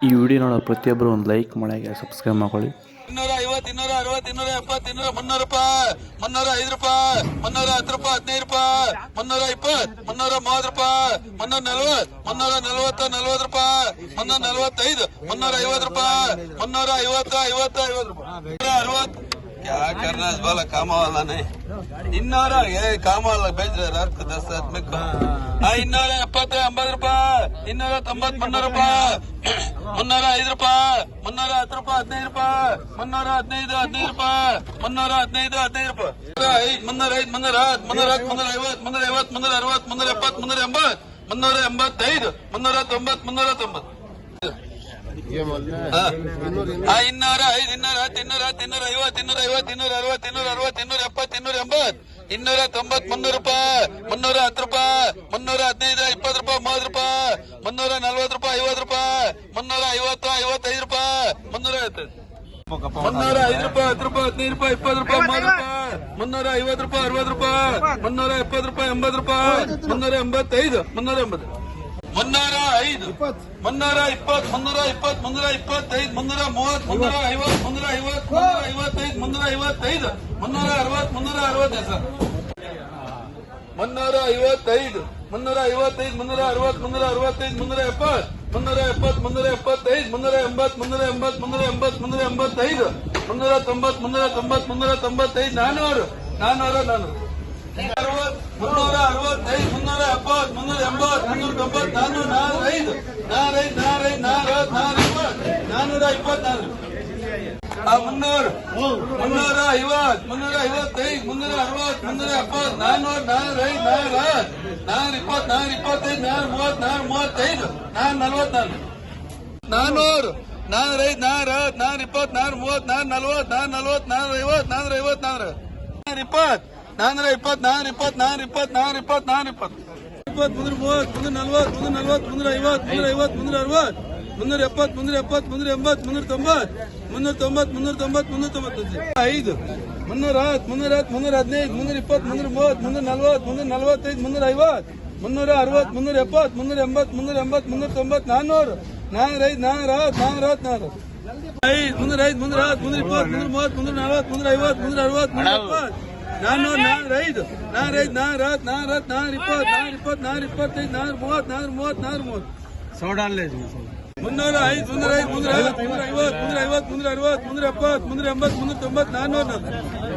ಈ ವಿಡಿಯೋ ನೋಡೋ ಪ್ರತಿಯೊಬ್ಬರು ಒಂದು ಲೈಕ್ ಮಾಡಿ ಸಬ್ಸ್ಕ್ರೈಬ್ ಮಾಡ್ಕೊಳ್ಳಿ. 250, 260, 270, 300 ರೂಪಾಯಿ, 305 ರೂಪಾಯಿ, 310 ರೂಪಾಯಿ, 15 ರೂಪಾಯಿ, 320, 330 ರೂಪಾಯಿ, 340, 340, 40 ರೂಪಾಯಿ, 345, 350 ರೂಪಾಯಿ, 350, 50, 50 ರೂಪಾಯಿ, 60. क्या करना है वाला काम वाला नहीं इन्नोरा ये काम वाला भेज रहे रात को 10 आदमी को इन्नोरा 70 50 ರೂಪಾಯಿ इन्नोरा 90 300 ರೂಪಾಯಿ 305 ರೂಪಾಯಿ 310 ರೂಪಾಯಿ 15 ರೂಪಾಯಿ 315 ರೂಪಾಯಿ 315 ರೂಪಾಯಿ 305 350 360 370 385 390 250 260 290 ರೂಪಾಯಿ 310 ರೂಪಾಯಿ 315 20 ರೂಪಾಯಿ 30 ರೂಪಾಯಿ 340 ರೂಪಾಯಿ 50 ರೂಪಾಯಿ 350 55 ರೂಪಾಯಿ 350 305 ರೂಪಾಯಿ 10 ರೂಪಾಯಿ 15 ರೂಪಾಯಿ 20 ರೂಪಾಯಿ 30 ರೂಪಾಯಿ 350 ರೂಪಾಯಿ 60 ರೂಪಾಯಿ 370 ರೂಪಾಯಿ 80 ರೂಪಾಯಿ 385 380 305 320 325 330 350 355 355 360 ಸರ್ 355 355 360 365 370 370 375 380 380 385 390 400 400 365 370 380 390 305 350 360 380 390